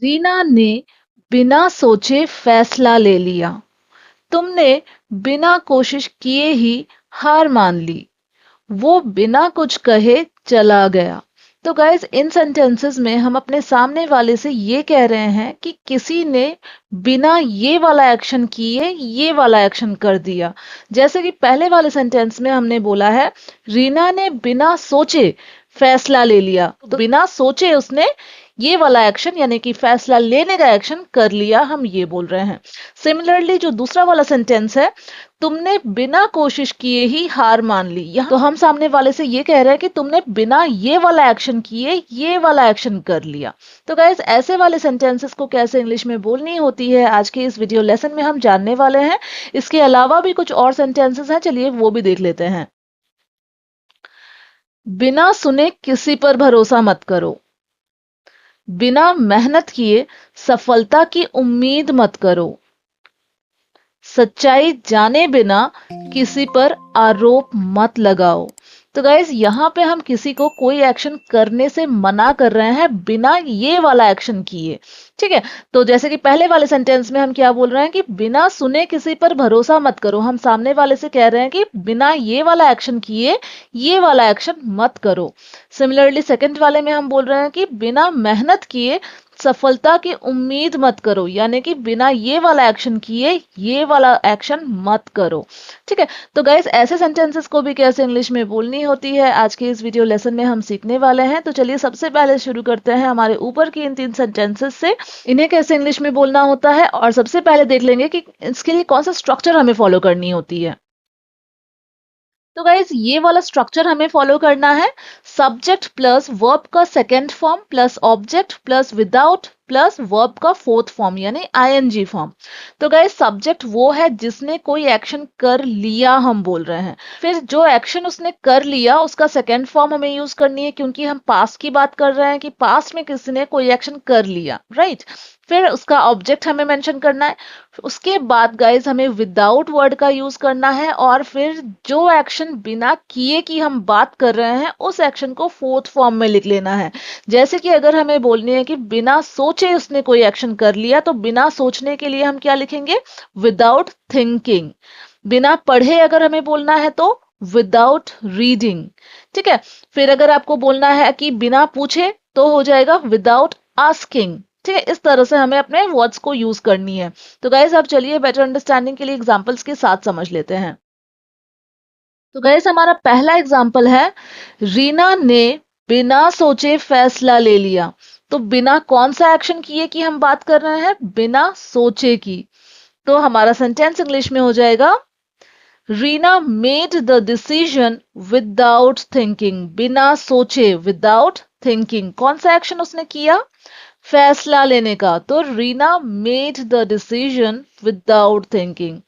रीना ने बिना सोचे फैसला ले लिया। तुमने बिना कोशिश किए ही हार मान ली। वो बिना कुछ कहे चला गया। तो गाइस इन सेंटेंसेस में हम अपने सामने वाले से ये कह रहे हैं कि किसी ने बिना ये वाला एक्शन किए ये वाला एक्शन कर दिया। जैसे कि पहले वाले सेंटेंस में हमने बोला है रीना ने बिना सोचे फैसला ले लिया, तो बिना सोचे उसने ये वाला एक्शन यानी कि फैसला लेने का एक्शन कर लिया, हम ये बोल रहे हैं। सिमिलरली जो दूसरा वाला सेंटेंस है तुमने बिना कोशिश किए ही हार मान ली, यहाँ तो हम सामने वाले से ये कह रहे हैं कि तुमने बिना ये वाला एक्शन किए ये वाला एक्शन कर लिया। तो गाइस ऐसे वाले सेंटेंसेस को कैसे इंग्लिश में बोलनी होती है आज के इस वीडियो लेसन में हम जानने वाले हैं। इसके अलावा भी कुछ और सेंटेंसेस हैं, चलिए वो भी देख लेते हैं। बिना सुने किसी पर भरोसा मत करो। बिना मेहनत किए सफलता की उम्मीद मत करो। सच्चाई जाने बिना किसी पर आरोप मत लगाओ। तो गाइज यहाँ पे हम किसी को कोई एक्शन करने से मना कर रहे हैं बिना ये वाला एक्शन किए। ठीक है, तो जैसे कि पहले वाले सेंटेंस में हम क्या बोल रहे हैं कि बिना सुने किसी पर भरोसा मत करो। हम सामने वाले से कह रहे हैं कि बिना ये वाला एक्शन किए ये वाला एक्शन मत करो। सिमिलरली सेकंड वाले में हम बोल रहे हैं कि बिना मेहनत किए सफलता की उम्मीद मत करो, यानी कि बिना ये वाला एक्शन किए ये वाला एक्शन मत करो। ठीक है, तो गाइस ऐसे सेंटेंसेस को भी कैसे इंग्लिश में बोलनी होती है आज के इस वीडियो लेसन में हम सीखने वाले हैं। तो चलिए सबसे पहले शुरू करते हैं हमारे ऊपर की इन 3 सेंटेंसेस से, इन्हें कैसे इंग्लिश में बोलना होता है। और सबसे पहले देख लेंगे कि इसके लिए कौन सा स्ट्रक्चर हमें फॉलो करनी होती है। तो गाइज ये वाला स्ट्रक्चर हमें फॉलो करना है। सब्जेक्ट प्लस वर्ब का second form plus object plus without plus verb का फोर्थ फॉर्म यानी आईएनजी फॉर्म। तो गाइज सब्जेक्ट वो है जिसने कोई एक्शन कर लिया हम बोल रहे हैं। फिर जो एक्शन उसने कर लिया उसका सेकेंड फॉर्म हमें यूज करनी है क्योंकि हम पास्ट की बात कर रहे हैं कि पास्ट में किसी ने कोई एक्शन कर लिया, राइट। फिर उसका ऑब्जेक्ट हमें मेंशन करना है। उसके बाद गाइज हमें विदाउट वर्ड का यूज करना है और फिर जो एक्शन बिना किए की हम बात कर रहे हैं उस एक्शन को फोर्थ फॉर्म में लिख लेना है। जैसे कि अगर हमें बोलनी है कि बिना सोचे उसने कोई एक्शन कर लिया, तो बिना सोचने के लिए हम क्या लिखेंगे, विदाउट थिंकिंग। बिना पढ़े अगर हमें बोलना है तो विदाउट रीडिंग। ठीक है, फिर अगर आपको बोलना है कि बिना पूछे तो हो जाएगा विदाउट आस्किंग। ठीक है, इस तरह से हमें अपने वर्ड्स को यूज करनी है। तो गाइज अब चलिए बेटर अंडरस्टैंडिंग के लिए एग्जांपल्स के साथ समझ लेते हैं। तो गाइज हमारा पहला एग्जांपल है रीना ने बिना सोचे फैसला ले लिया। तो बिना कौन सा एक्शन किए की हम बात कर रहे हैं, बिना सोचे की। तो हमारा सेंटेंस इंग्लिश में हो जाएगा Reena made the decision without thinking. बिना सोचे विदाउट थिंकिंग कौन सा एक्शन उसने किया, फैसला लेने का। तो Reena made the decision without thinking.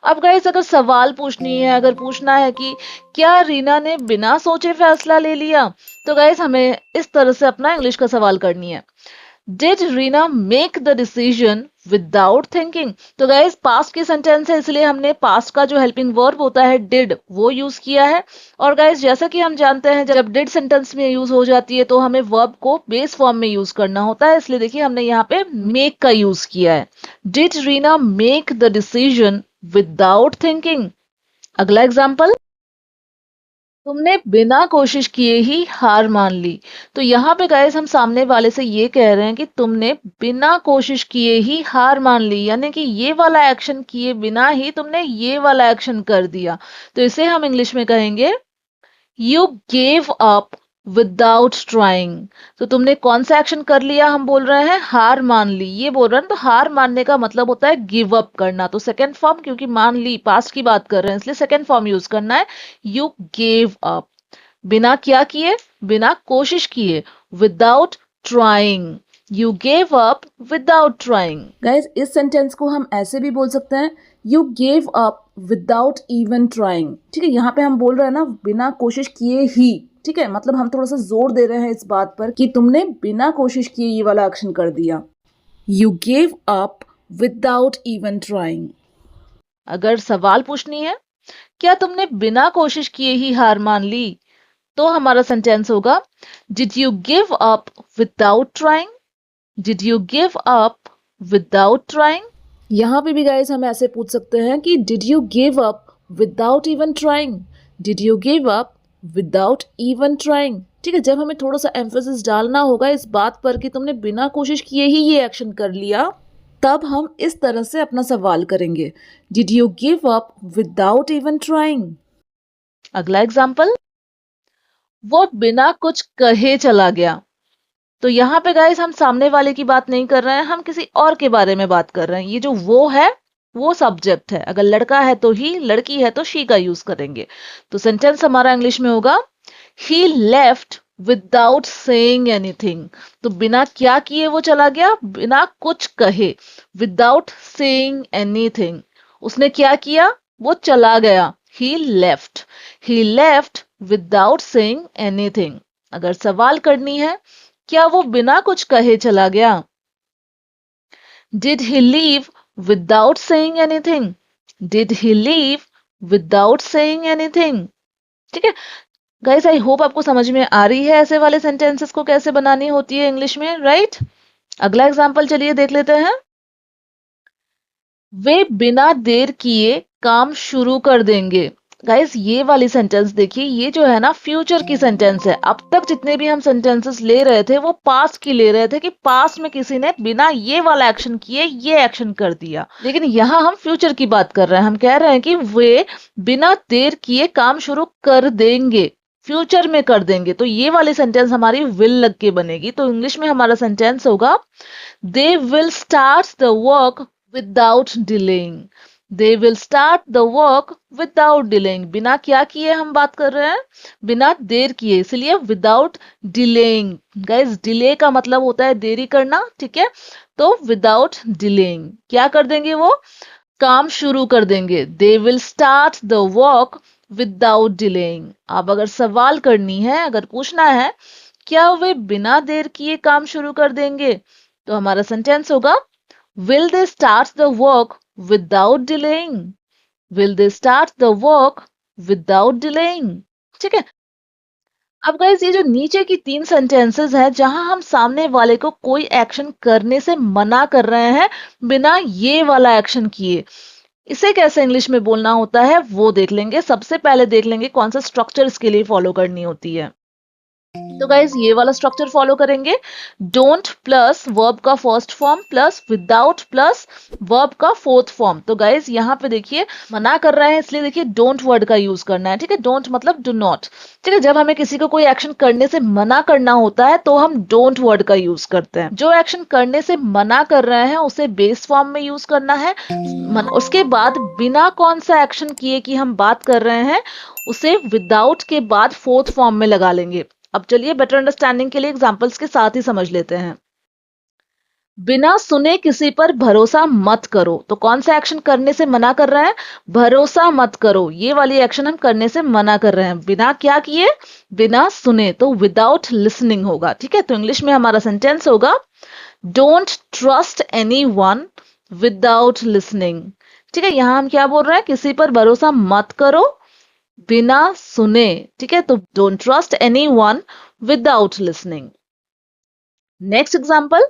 अब गाइस अगर सवाल पूछनी है, अगर पूछना है कि क्या रीना ने बिना सोचे फैसला ले लिया, तो गाइस हमें इस तरह से अपना इंग्लिश का सवाल करनी है, did Reena make the decision without thinking. तो गाइस पास्ट की सेंटेंस है इसलिए हमने पास्ट का जो हेल्पिंग वर्ब होता है डिड वो यूज किया है। और गाइस जैसा कि हम जानते हैं जब डिड सेंटेंस में यूज हो जाती है तो हमें वर्ब को बेस फॉर्म में यूज करना होता है, इसलिए देखिए हमने यहाँ पे मेक का यूज किया है। Did Reena make the decision without thinking. अगला एग्जाम्पल, तुमने बिना कोशिश किए ही हार मान ली। तो यहाँ पे गाइस हम सामने वाले से ये कह रहे हैं कि तुमने बिना कोशिश किए ही हार मान ली, यानी कि ये वाला एक्शन किए बिना ही तुमने ये वाला एक्शन कर दिया। तो इसे हम इंग्लिश में कहेंगे you gave up without trying. तो तुमने कौन सा एक्शन कर लिया, हम बोल रहे हैं हार मान ली, ये बोल रहे हैं। तो हार मानने का मतलब होता है गिव अप करना। तो सेकेंड फॉर्म, क्योंकि मान ली पास्ट की बात कर रहे हैं इसलिए सेकेंड फॉर्म यूज करना है, यू गेव अप। बिना क्या किए, बिना कोशिश किए, without trying. You gave up without trying. Guys इस सेंटेंस को हम ऐसे भी बोल सकते हैं, you gave up without even trying. ठीक है, यहाँ पे हम बोल रहे हैं ना बिना कोशिश किए ही। ठीक है, मतलब हम थोड़ा सा जोर दे रहे हैं इस बात पर कि तुमने बिना कोशिश किए ये वाला एक्शन कर दिया। You gave up without even trying. अगर सवाल पूछनी है क्या तुमने बिना कोशिश किए ही हार मान ली, तो हमारा सेंटेंस होगा did you give up without trying. Did you give up without trying? यहाँ पे भी गाइस हम ऐसे पूछ सकते हैं कि did you give up without even trying, did you give up without even trying. ठीक है, जब हमें थोड़ा सा एम्फेसिस डालना होगा इस बात पर कि तुमने बिना कोशिश किए ही ये एक्शन कर लिया, तब हम इस तरह से अपना सवाल करेंगे, did you give up without even trying. अगला एग्जाम्पल, वो बिना कुछ कहे चला गया। तो यहाँ पे गाइस हम सामने वाले की बात नहीं कर रहे हैं, हम किसी और के बारे में बात कर रहे हैं। ये जो वो है वो सब्जेक्ट है, अगर लड़का है तो ही, लड़की है तो शी का यूज करेंगे। तो सेंटेंस हमारा इंग्लिश में होगा, ही लेफ्ट विदाउट सेइंग एनीथिंग। तो बिना क्या किए वो चला गया, बिना कुछ कहे, विदाउट सेइंग एनीथिंग। उसने क्या किया, वो चला गया, ही लेफ्ट। ही लेफ्ट विदाउट सेइंग एनीथिंग। अगर सवाल करनी है, क्या वो बिना कुछ कहे चला गया? Did he leave without saying anything? Did he leave without saying anything? ठीक है गाइस, आई होप आपको समझ में आ रही है ऐसे वाले सेंटेंसेस को कैसे बनानी होती है इंग्लिश में, राइट? अगला एग्जांपल चलिए देख लेते हैं। वे बिना देर किए काम शुरू कर देंगे। गाइस ये वाली सेंटेंस देखिए, ये जो है ना फ्यूचर की सेंटेंस है। अब तक जितने भी हम सेंटेंसेस ले रहे थे वो पास्ट की ले रहे थे कि पास्ट में किसी ने बिना ये वाला एक्शन किए ये एक्शन कर दिया, लेकिन यहाँ हम फ्यूचर की बात कर रहे हैं। हम कह रहे हैं कि वे बिना देर किए काम शुरू कर देंगे, फ्यूचर में कर देंगे। तो ये वाली सेंटेंस हमारी विल लग के बनेगी। तो इंग्लिश में हमारा सेंटेंस होगा, they will start the work without delaying. They will start the work without delaying. बिना क्या किए हम बात कर रहे हैं, बिना देर किए, इसलिए विदाउट डिलेइंग। गाइस डिले का मतलब होता है देरी करना, ठीक है? तो विदाउट डिलेइंग क्या कर देंगे, वो काम शुरू कर देंगे। They will start the work without delaying. अब अगर सवाल करनी है, अगर पूछना है क्या वे बिना देर किए काम शुरू कर देंगे, तो हमारा सेंटेंस होगा, will they start the work without delaying? will they start the work without delaying? ठीक है। अब गाइस ये जो नीचे की 3 सेंटेंसेस है जहां हम सामने वाले को कोई एक्शन करने से मना कर रहे हैं बिना ये वाला एक्शन किए, इसे कैसे इंग्लिश में बोलना होता है वो देख लेंगे। सबसे पहले देख लेंगे कौन सा स्ट्रक्चर इसके लिए फॉलो करनी होती है। तो गाइज ये वाला स्ट्रक्चर फॉलो करेंगे, डोंट प्लस वर्ब का first form plus without plus verb का फोर्थ फॉर्म। तो गाइज यहाँ पे देखिए मना कर रहे हैं, इसलिए देखिए डोंट वर्ड का यूज करना है, ठीक है? डोंट मतलब डू नॉट, ठीक है? जब हमें किसी को कोई एक्शन करने से मना करना होता है तो हम डोंट वर्ड का यूज करते हैं। जो एक्शन करने से मना कर रहे हैं उसे बेस फॉर्म में यूज करना है। उसके बाद बिना कौन सा एक्शन किए कि हम बात कर रहे हैं उसे विदाउट के बाद फोर्थ फॉर्म में लगा लेंगे। अब चलिए बेटर अंडरस्टैंडिंग के लिए एग्जांपल्स के साथ ही समझ लेते हैं। बिना सुने किसी पर भरोसा मत करो। तो कौन सा एक्शन करने से मना कर रहा है, भरोसा मत करो। ये वाली एक्शन हम करने से मना कर रहे हैं, बिना क्या किए, बिना सुने। तो विदाउट लिसनिंग होगा, ठीक है? तो इंग्लिश में हमारा सेंटेंस होगा, don't trust anyone without listening. ठीक है, यहां हम क्या बोल रहे हैं, किसी पर भरोसा मत करो बिना सुने, ठीक है? तो don't trust anyone without listening. Next example,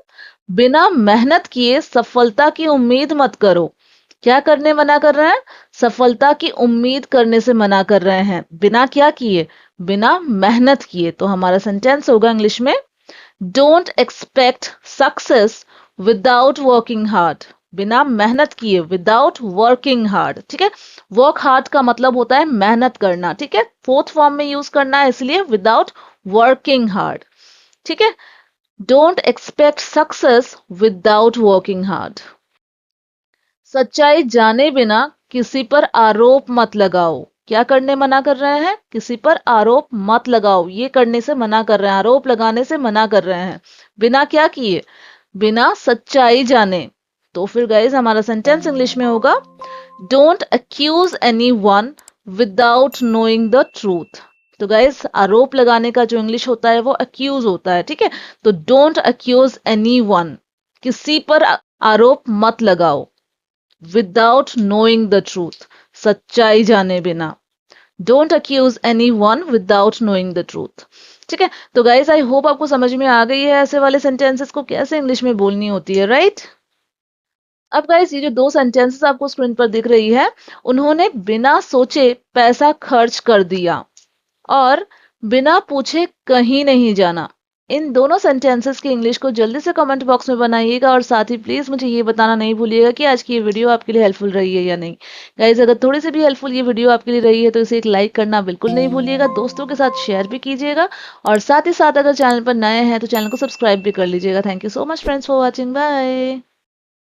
बिना मेहनत किए सफलता की उम्मीद मत करो। क्या करने मना कर रहे हैं, सफलता की उम्मीद करने से मना कर रहे हैं, बिना क्या किए, बिना मेहनत किए। तो हमारा सेंटेंस होगा इंग्लिश में, don't expect success without working hard. बिना मेहनत किए, विदाउट वर्किंग हार्ड, ठीक है? वर्क हार्ड का मतलब होता है मेहनत करना, ठीक है? फोर्थ फॉर्म में यूज करना है, इसलिए विदाउट वर्किंग हार्ड, ठीक है? Don't expect success without working hard. सच्चाई जाने बिना किसी पर आरोप मत लगाओ। क्या करने मना कर रहे हैं, किसी पर आरोप मत लगाओ, ये करने से मना कर रहे हैं, आरोप लगाने से मना कर रहे हैं, बिना क्या किए, बिना सच्चाई जाने। तो फिर गाइज हमारा सेंटेंस इंग्लिश में होगा, don't accuse anyone without knowing the truth. तो गाइज आरोप लगाने का जो इंग्लिश होता है वो अक्यूज होता है, ठीक है? तो डोंट अक्यूज एनीवन, किसी पर आरोप मत लगाओ, विदाउट नोइंग द ट्रूथ, सच्चाई जाने बिना। Don't accuse anyone without knowing the truth. ठीक है, तो गाइस आई होप आपको समझ में आ गई है ऐसे वाले सेंटेंसेस को कैसे इंग्लिश में बोलनी होती है, राइट। अब गाइस ये जो दो सेंटेंसेस आपको स्क्रीन पर दिख रही है, उन्होंने बिना सोचे पैसा खर्च कर दिया और बिना पूछे कहीं नहीं जाना। इन दोनों सेंटेंसेस की इंग्लिश को जल्दी से कमेंट बॉक्स में बनाइएगा और साथ ही प्लीज मुझे ये बताना नहीं भूलिएगा कि आज की ये वीडियो आपके लिए हेल्पफुल रही है या नहीं। गाइज अगर थोड़ी सी भी हेल्पफुल ये वीडियो आपके लिए रही है तो इसे एक लाइक करना बिल्कुल नहीं भूलिएगा, दोस्तों के साथ शेयर भी कीजिएगा और साथ ही साथ अगर चैनल पर नए हैं तो चैनल को सब्सक्राइब भी कर लीजिएगा। Thank you so much friends for watching, bye.